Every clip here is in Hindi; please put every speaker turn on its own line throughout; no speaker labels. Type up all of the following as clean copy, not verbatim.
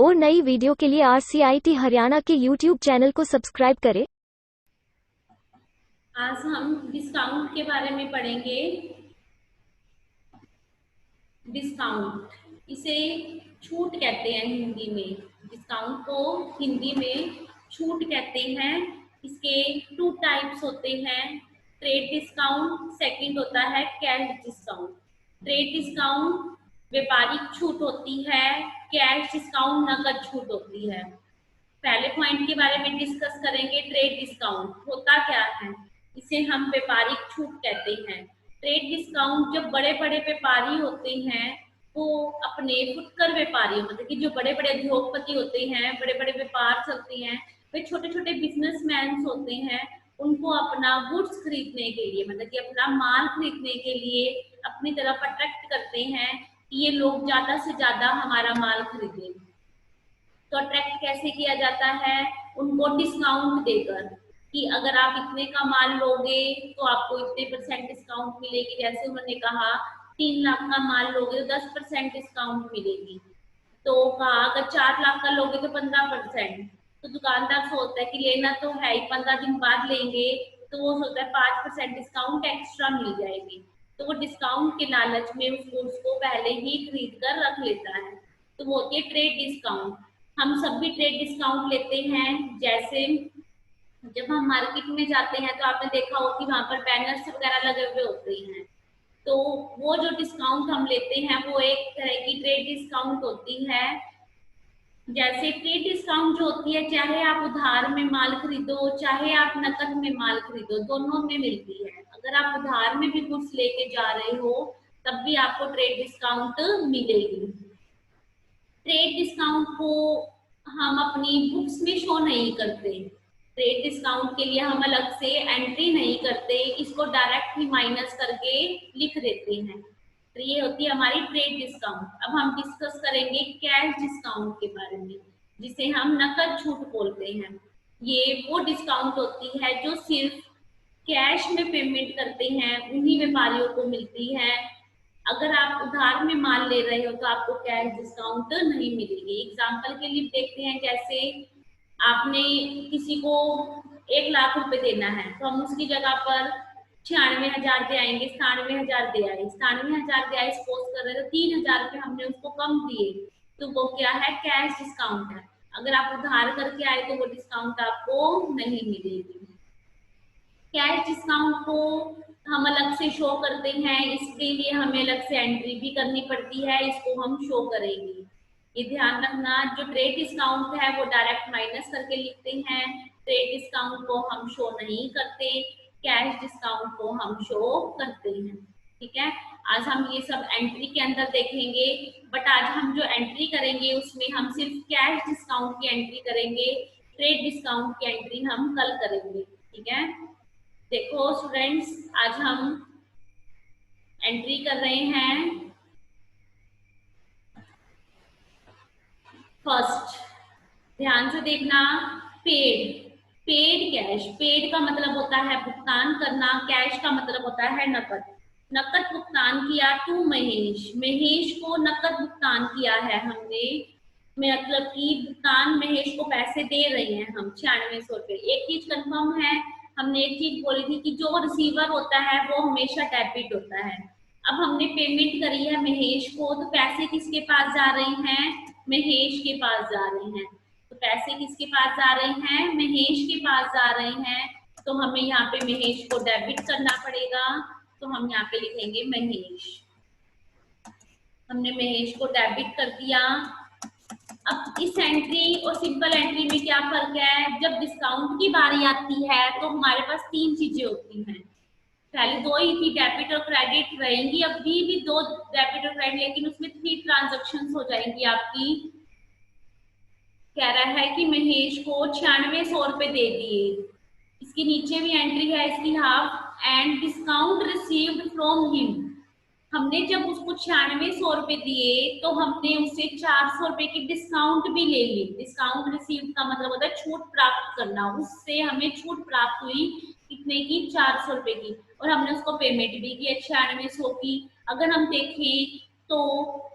और नई वीडियो के लिए RCIT हरियाणा के YouTube चैनल को सब्सक्राइब करें।
आज हम डिस्काउंट के बारे में पढ़ेंगे। डिस्काउंट, इसे छूट कहते हैं हिंदी में। डिस्काउंट को हिंदी में छूट कहते हैं। इसके 2 टाइप्स होते हैं, ट्रेड डिस्काउंट, सेकंड होता है कैश डिस्काउंट। ट्रेड डिस्काउंट व्यापारिक छूट होती है, कैश डिस्काउंट नकद छूट होती है। पहले पॉइंट के बारे में डिस्कस करेंगे। ट्रेड डिस्काउंट होता क्या है? इसे हम व्यापारिक छूट कहते हैं। ट्रेड डिस्काउंट जब बड़े बड़े व्यापारी होते हैं वो अपने फुटकर व्यापारियों, मतलब कि जो बड़े बड़े उद्योगपति होते हैं, बड़े बड़े व्यापार चलते हैं, वे छोटे छोटे बिजनेसमैन होते हैं, उनको अपना गुड्स खरीदने के लिए, मतलब कि अपना माल खरीदने के लिए अपनी तरफ अट्रैक्ट करते हैं कि ये लोग ज्यादा से ज्यादा हमारा माल खरीदें। तो अट्रैक्ट कैसे किया जाता है? उनको डिस्काउंट देकर कि अगर आप इतने का माल लोगे तो आपको इतने % डिस्काउंट मिलेगी। जैसे उन्होंने कहा 3 लाख का माल लोगे तो 10% डिस्काउंट मिलेगी। तो कहा अगर 4 लाख का लोगे तो 15%। तो दुकानदार सोचता है कि लेना तो है ही, 15 दिन बाद लेंगे, तो वो सोचता है 5% डिस्काउंट एक्स्ट्रा मिल जाएगी। तो वो डिस्काउंट के लालच में उसको पहले ही खरीद कर रख लेता है। तो वो होती है ट्रेड डिस्काउंट। हम सब भी ट्रेड डिस्काउंट लेते हैं। जैसे जब हम मार्केट में जाते हैं तो आपने देखा हो कि वहां पर बैनर्स वगैरह लगे हुए होते हैं। तो वो जो डिस्काउंट हम लेते हैं वो एक तरह की ट्रेड डिस्काउंट होती है। जैसे ट्रेड डिस्काउंट जो होती है, चाहे आप उधार में माल खरीदो चाहे आप नकद में माल खरीदो, दोनों में मिलती है। अगर आप उधार में भी गुड्स लेके जा रहे हो तब भी आपको ट्रेड डिस्काउंट मिलेगी। ट्रेड डिस्काउंट को हम अपनी बुक्स में शो नहीं करते। ट्रेड डिस्काउंट के लिए हम अलग से एंट्री नहीं करते, इसको डायरेक्ट ही माइनस करके लिख देते हैं। तो ये होती है हमारी ट्रेड डिस्काउंट। अब हम डिस्कस करेंगे कैश डिस्काउंट के बारे में, जिसे हम नकद छूट बोलते हैं। ये वो डिस्काउंट होती है जो सिर्फ कैश में पेमेंट करते हैं उन्हीं व्यापारियों को मिलती है। अगर आप उधार में माल ले रहे हो तो आपको कैश डिस्काउंट नहीं मिलेगी। एग्जाम्पल के लिए देखते हैं, जैसे आपने किसी को 1 लाख रुपए देना है तो हम उसकी जगह पर 96,000 दे आएंगे, 97,000 दे आए, 97,000 दे आए सपोज कर रहे, तो 3,000 रुपए हमने उसको कम दिए, तो वो क्या है? कैश डिस्काउंट है। अगर आप उधार करके आए तो वो डिस्काउंट आपको नहीं मिलेगी। कैश डिस्काउंट को हम अलग से शो करते हैं, इसके लिए हमें अलग से एंट्री भी करनी पड़ती है, इसको हम शो करेंगे। ये ध्यान रखना, जो ट्रेड डिस्काउंट है वो डायरेक्ट माइनस करके लिखते हैं। ट्रेड डिस्काउंट को हम शो नहीं करते, कैश डिस्काउंट को हम शो करते हैं। ठीक है, आज हम ये सब एंट्री के अंदर देखेंगे, बट आज हम जो एंट्री करेंगे उसमें हम सिर्फ कैश डिस्काउंट की एंट्री करेंगे, ट्रेड डिस्काउंट की एंट्री हम कल करेंगे। ठीक है, देखो स्टूडेंट्स, आज हम एंट्री कर रहे हैं। फर्स्ट ध्यान से देखना, पेड। पेड कैश, पेड का मतलब होता है भुगतान करना, कैश का मतलब होता है नकद। नकद भुगतान किया टू महेश, महेश को नकद भुगतान किया है हमने, मतलब कि भुगतान महेश को पैसे दे रहे हैं हम 9600 रुपए। एक चीज कंफर्म है, हमने एक चीज बोली थी कि जो रिसीवर होता है वो हमेशा डेबिट होता है। अब हमने पेमेंट करी है महेश को, तो पैसे किसके पास जा रहे हैं? महेश के पास जा रहे हैं। तो पैसे किसके पास जा रहे हैं? महेश के पास जा रहे हैं। तो हमें यहाँ पे महेश को डेबिट करना पड़ेगा, तो हम यहाँ पे लिखेंगे महेश। हमने महेश को डेबिट कर दिया। अब इस एंट्री और सिंपल एंट्री में क्या फर्क है? जब डिस्काउंट की बारी आती है तो हमारे पास 3 चीजें होती हैं। पहले 2 ही थी, डेबिट और क्रेडिट रहेंगी, अभी भी 2 डेबिट और क्रेडिट, लेकिन उसमें 3 ट्रांजेक्शन हो जाएंगी आपकी। कह रहा है कि महेश को 9600 रुपए दे दिए, इसके नीचे भी एंट्री है इसकी half, and discount received from him. हमने जब उसको 9600 रुपए दिए तो हमने उससे 400 रुपए की डिस्काउंट भी ले ली। डिस्काउंट रिसीव का मतलब होता है छूट प्राप्त करना, उससे हमें छूट प्राप्त हुई कितने की? 400 रुपए की, और हमने उसको पेमेंट भी की 9600 की। अगर हम देखें तो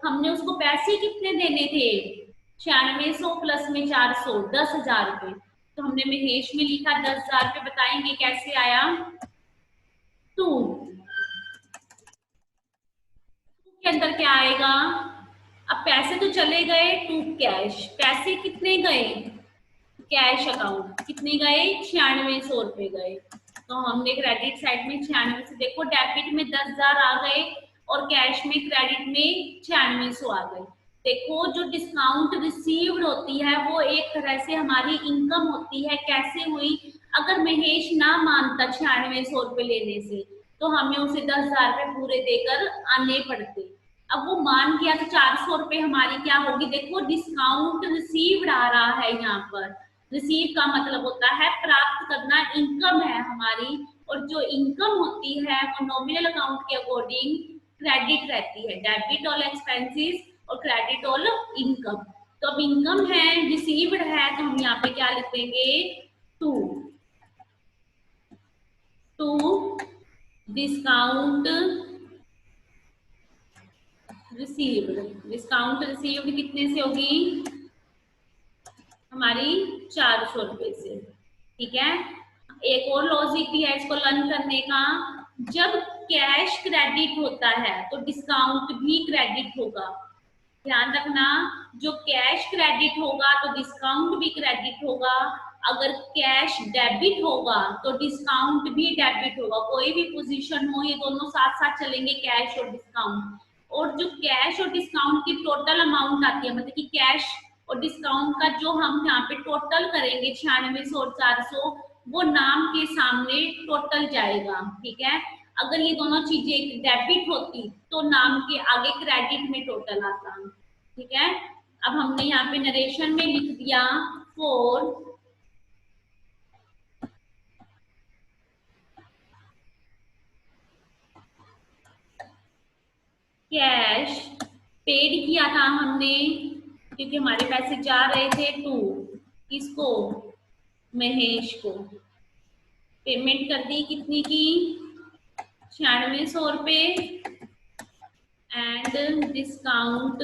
हमने उसको पैसे कितने देने थे? 9600 प्लस में 400, 10,000 रुपए। तो हमने महेश में लिखा 10,000 रुपए। बताएंगे कैसे आया? टू के अंदर क्या आएगा? अब पैसे तो चले गए टू कैश। पैसे कितने गए? कैश अकाउंट कितने गए? 9600 रुपए गए। तो हमने क्रेडिट साइड में 96 से, देखो डेबिट में 10,000 आ गए और कैश में क्रेडिट में 9600 आ गए। देखो जो डिस्काउंट रिसीव्ड होती है वो एक तरह से हमारी इनकम होती है। कैसे हुई? अगर महेश ना मानता 9600 रुपए लेने से, तो हमें उसे 10,000 रुपए पूरे देकर आने पड़ते। अब वो मान गया तो 400 रुपए हमारी क्या होगी? देखो डिस्काउंट रिसीव्ड आ रहा है यहाँ पर। रिसीव का मतलब होता है प्राप्त करना, इनकम है हमारी। और जो इनकम होती है वो नॉमिनल अकाउंट के अकॉर्डिंग क्रेडिट रहती है। डेबिट ऑल एक्सपेंसेस और क्रेडिट ऑल इनकम। तो अब इनकम है, रिसीव्ड है, तो हम यहाँ पे क्या लिख देंगे? To discount received. Discount received कितने से होगी? हमारी 400 रुपए से। ठीक है। एक और लॉजिक भी है इसको लर्न करने का। जब कैश क्रेडिट होता है तो डिस्काउंट भी क्रेडिट होगा। ध्यान रखना, जो कैश क्रेडिट होगा तो डिस्काउंट भी क्रेडिट होगा। अगर कैश डेबिट होगा तो डिस्काउंट भी डेबिट होगा। कोई भी पोजीशन हो, ये दोनों साथ साथ चलेंगे, कैश और डिस्काउंट। और जो कैश और डिस्काउंट की टोटल अमाउंट आती है, मतलब कि कैश और डिस्काउंट का जो हम यहाँ पे टोटल करेंगे 9600 और 400, वो नाम के सामने टोटल जाएगा। ठीक है। अगर ये दोनों चीजें डेबिट होती तो नाम के आगे क्रेडिट में टोटल आता। ठीक है। अब हमने यहाँ पे नरेशन में लिख दिया फॉर कैश पेड किया था हमने, क्योंकि हमारे पैसे जा रहे थे टू किसको? महेश को। पेमेंट कर दी कितनी की? 9600 रुपए। एंड डिस्काउंट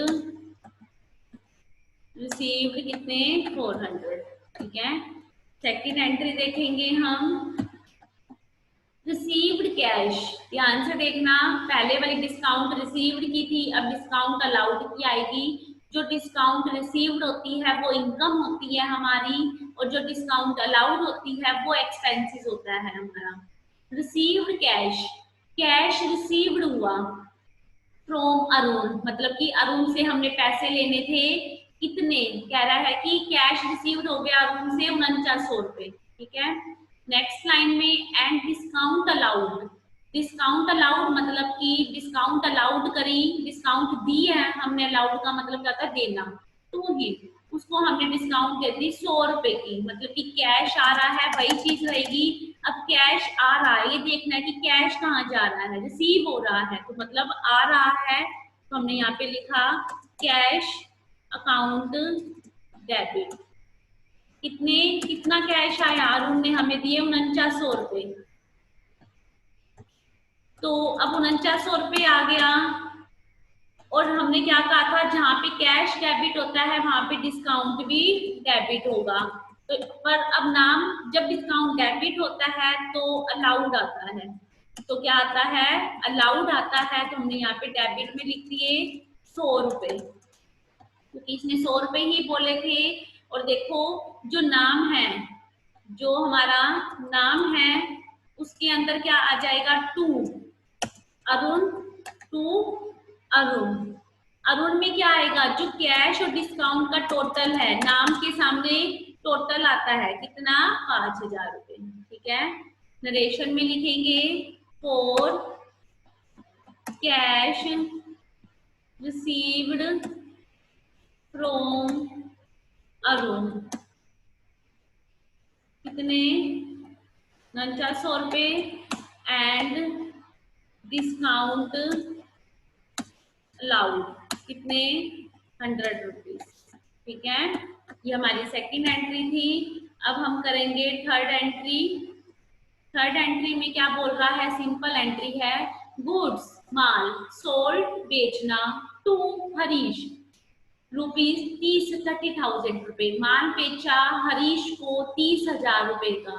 रिसीव्ड कितने? 400। ठीक है। सेकंड एंट्री देखेंगे हम, रिसीव्ड कैश। ध्यान से देखना, पहले वाली डिस्काउंट रिसीव्ड की थी, अब डिस्काउंट अलाउड की आएगी। जो डिस्काउंट रिसीव्ड होती है वो इनकम होती है हमारी, और जो डिस्काउंट अलाउड होती है वो एक्सपेंसेस होता है हमारा। रिसीव्ड कैश, कैश रिसीव्ड हुआ फ्रॉम अरुण, मतलब कि अरुण से हमने पैसे लेने थे। कितने? कह रहा है कि कैश रिसीव्ड हो गया अरुण से 4900 रुपए। ठीक है। नेक्स्ट लाइन में and discount allowed. Discount allowed मतलब कि डिस्काउंट अलाउड करी, डिस्काउंट दी है हमने, अलाउड का मतलब क्या था? देना। तो ही उसको हमने डिस्काउंट दे दी 100 रुपए की, मतलब कि कैश आ रहा है वही चीज रहेगी। अब कैश आ रहा है, ये देखना है कि कैश कहाँ जा रहा है? रिसीव हो रहा है, तो मतलब आ रहा है। तो हमने यहाँ पे लिखा कैश अकाउंट डेबिट। कितना कैश आया? अरुण ने हमें दिए 4900 रुपए। तो अब 4900 रुपए आ गया। और हमने क्या कहा था? जहां पे कैश डेबिट होता है वहां पे डिस्काउंट भी डेबिट होगा। तो पर अब नाम, जब डिस्काउंट डेबिट होता है तो अलाउड आता है। तो क्या आता है? अलाउड आता है। तो हमने यहाँ पे डेबिट में लिख दिए 100 रुपए, क्योंकि इसने 100 रुपए ही बोले थे। और देखो जो नाम है, जो हमारा नाम है, उसके अंदर क्या आ जाएगा? टू अरुण। टू अरुण। अरुण में क्या आएगा? जो कैश और डिस्काउंट का टोटल है, नाम के सामने टोटल आता है कितना? 5000 रुपए। ठीक है। नरेशन में लिखेंगे for cash received from Arun कितने? 4900 रुपए एंड डिस्काउंट अलाउड कितने? 100 रुपीज। ठीक है। ये हमारी सेकंड एंट्री थी। अब हम करेंगे थर्ड एंट्री। थर्ड एंट्री में क्या बोल रहा है? सिंपल एंट्री है, गुड्स माल सोल्ड बेचना टू हरीश। रुपीज 30,000 रुपए। माल बेचा हरीश को 30,000 रुपए का।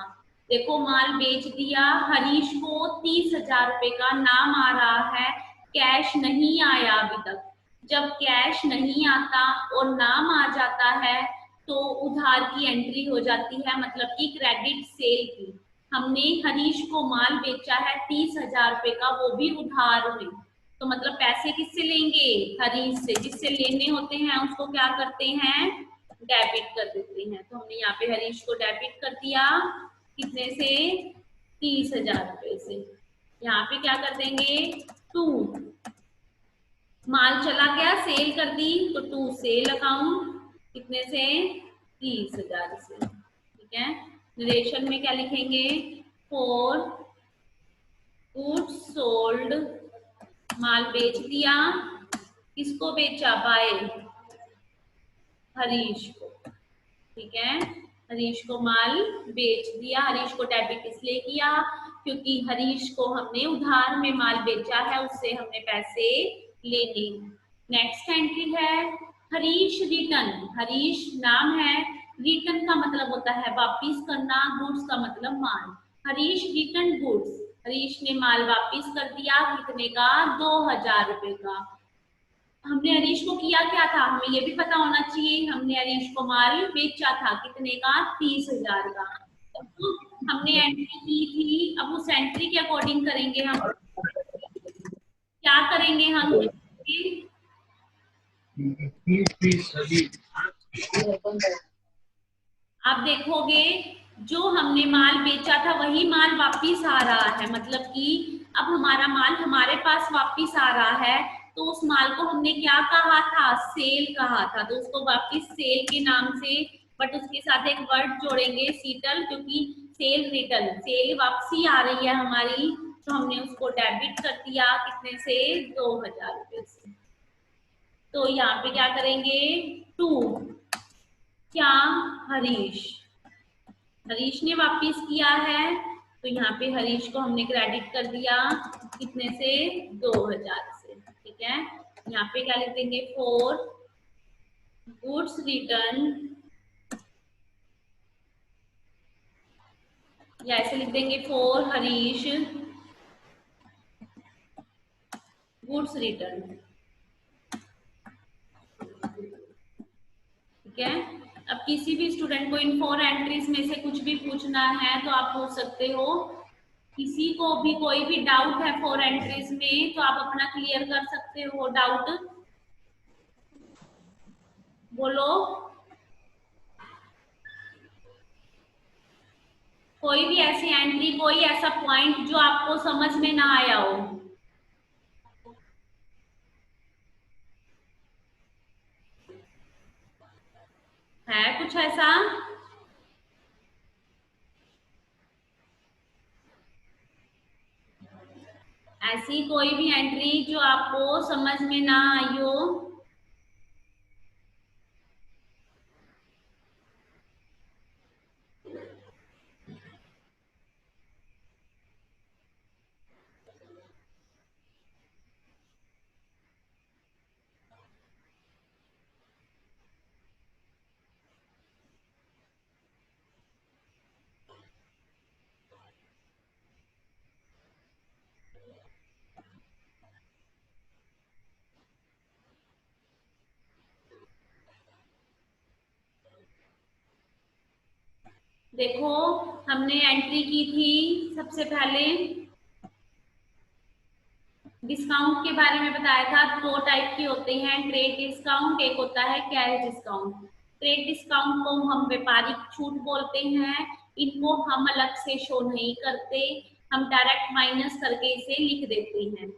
देखो माल बेच दिया हरीश को 30,000 रुपए का, नाम आ रहा है, कैश नहीं आया अभी तक। जब कैश नहीं आता और नाम आ जाता है तो उधार की एंट्री हो जाती है, मतलब कि क्रेडिट सेल की। हमने हरीश को माल बेचा है 30,000 रुपए का, वो भी उधार में। तो मतलब पैसे किससे लेंगे? हरीश से। जिससे लेने होते हैं उसको क्या करते हैं? डेबिट कर देते हैं। तो हमने यहाँ पे हरीश को डेबिट कर दिया, कितने से? 30,000 रुपए से। यहाँ पे क्या कर देंगे? टू, माल चला गया, सेल कर दी, तो टू सेल अकाउंट, कितने से? 30,000 से। ठीक है, नरेशन में क्या लिखेंगे? फॉर गुड्स सोल्ड, माल बेच दिया, किसको बेचा? बाय हरीश को। ठीक है, हरीश को माल बेच दिया। हरीश को डेबिट इसलिए किया क्योंकि हरीश को हमने उधार में माल बेचा है, उससे हमने पैसे लेने। नेक्स्ट एंट्री है हरीश रिटर्न। हरीश नाम है, रिटर्न का मतलब होता है वापिस करना, गुड्स का मतलब माल। हरीश रिटर्न गुड्स, हरीश ने माल वापिस कर दिया, कितने का? 2,000 रुपए का। हमने हरीश को किया क्या था, हमें ये भी पता होना चाहिए। हमने हरीश को माल बेचा था, कितने का? 30,000 का। तो हमने एंट्री की थी, अब उस एंट्री के अकॉर्डिंग करेंगे हम, क्या करेंगे हम? आप देखोगे जो हमने माल बेचा था वही माल वापिस आ रहा है, मतलब कि अब हमारा माल हमारे पास वापिस आ रहा है। तो उस माल को हमने क्या कहा था? सेल कहा था, तो उसको वापिस सेल के नाम से, बट उसके साथ एक वर्ड जोड़ेंगे सीटल, क्योंकि सेल रिटर्न, सेल वापसी आ रही है हमारी, तो हमने उसको डेबिट कर दिया, कितने से? 2,000 रुपए से। तो यहाँ पे क्या करेंगे? टू, क्या? हरीश, हरीश ने वापिस किया है, तो यहाँ पे हरीश को हमने क्रेडिट कर दिया, कितने से? 2,000 से। ठीक है, यहाँ पे क्या लिख देंगे? फॉर गुड्स रिटर्न, या ऐसे लिख देंगे फॉर हरीश गुड्स रिटर्न। ठीक है, अब किसी भी स्टूडेंट को इन 4 एंट्रीज में से कुछ भी पूछना है तो आप पूछ सकते हो। किसी को भी कोई भी डाउट है 4 एंट्रीज में तो आप अपना क्लियर कर सकते हो डाउट, बोलो। कोई भी ऐसी एंट्री, कोई ऐसा पॉइंट जो आपको समझ में ना आया हो। है कुछ ऐसा? ऐसी कोई भी एंट्री जो आपको समझ में ना आई हो? देखो हमने एंट्री की थी सबसे पहले, डिस्काउंट के बारे में बताया था। 2 टाइप के होते हैं, ट्रेड डिस्काउंट, एक होता है कैश डिस्काउंट। ट्रेड डिस्काउंट को हम व्यापारिक छूट बोलते हैं, इनको हम अलग से शो नहीं करते, हम डायरेक्ट माइनस करके इसे लिख देते हैं।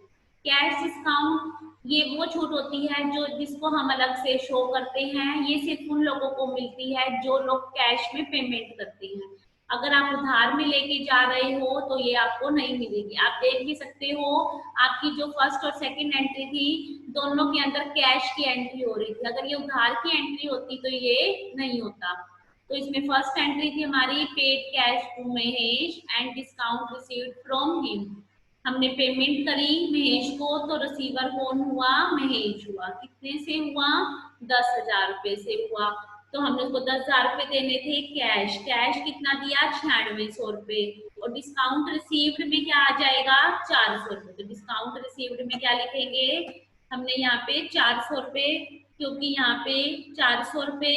कैश डिस्काउंट ये वो छूट होती है जो जिसको हम अलग से शो करते हैं, ये सिर्फ उन लोगों को मिलती है जो लोग कैश में पेमेंट करते हैं। अगर आप उधार में लेके जा रहे हो तो ये आपको नहीं मिलेगी। आप देख भी सकते हो आपकी जो फर्स्ट और सेकंड एंट्री थी दोनों के अंदर कैश की एंट्री हो रही थी, अगर ये उधार की एंट्री होती तो ये नहीं होता। तो इसमें फर्स्ट एंट्री थी हमारी paid cash to Mahesh and discount received from him. हमने पेमेंट करी महेश को, तो रिसीवर कौन हुआ? महेश हुआ। कितने से हुआ? 10,000 रुपए से हुआ। तो हमने उसको 10,000 रुपए देने थे कैश। कैश कितना दिया? 9600 रुपए। और डिस्काउंट रिसीव्ड में क्या आ जाएगा? 400 रुपए। तो डिस्काउंट रिसीव्ड में क्या लिखेंगे? हमने यहाँ पे 400 रुपए, क्योंकि यहाँ पे 400 रुपए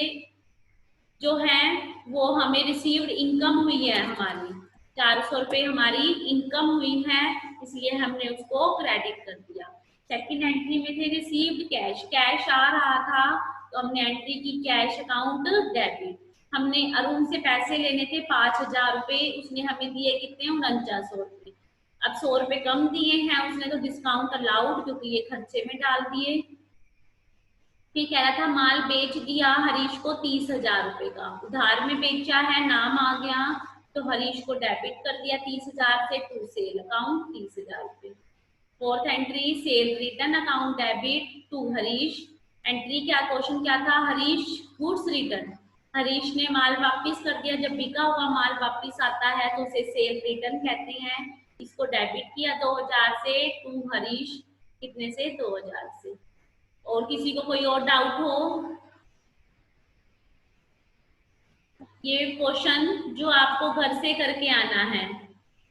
जो है वो हमें रिसीव्ड इनकम हुई है हमारी। 400 रुपए हमारी इनकम हुई है, इसलिए हमने उसको क्रेडिट कर दिया। सेकंड एंट्री में थे रिसीव्ड कैश। कैश आ रहा था तो हमने एंट्री की कैश अकाउंट डेबिट। हमने अरुण से पैसे लेने थे 5,000 रुपए, उसने हमें दिए कितने? 4900 रुपए। अब 100 रुपए कम दिए हैं उसने, तो डिस्काउंट अलाउड, क्योंकि ये खर्चे में डाल दिए। फिर कह रहा था माल बेच दिया हरीश को 30,000 रुपए का, उधार में बेचा है, नाम आ गया, तो हरीश को डेबिट कर दिया 30,000 से टू सेल अकाउंट 30,000 रुपए। Fourth entry sale return account debit to Harish. Entry क्या, क्वेश्चन क्या था? Harish goods return. हरीश ने माल वापस कर दिया। जब बिका हुआ माल वापस आता है तो उसे सेल रिटर्न कहते हैं। इसको डेबिट किया 2000 से टू हरीश, कितने से? 2000 से। और किसी को कोई और डाउट हो? ये क्वेश्चन जो आपको घर से करके आना है,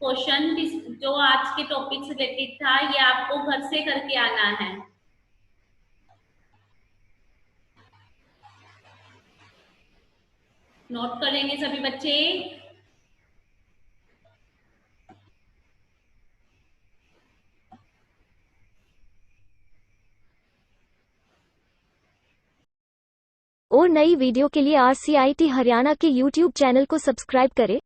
क्वेश्चन जो आज के टॉपिक से रिलेटेड था, ये आपको घर से करके आना है। नोट कर लेंगे सभी बच्चे।
और नई वीडियो के लिए RCIT हरियाणा के YouTube चैनल को सब्सक्राइब करें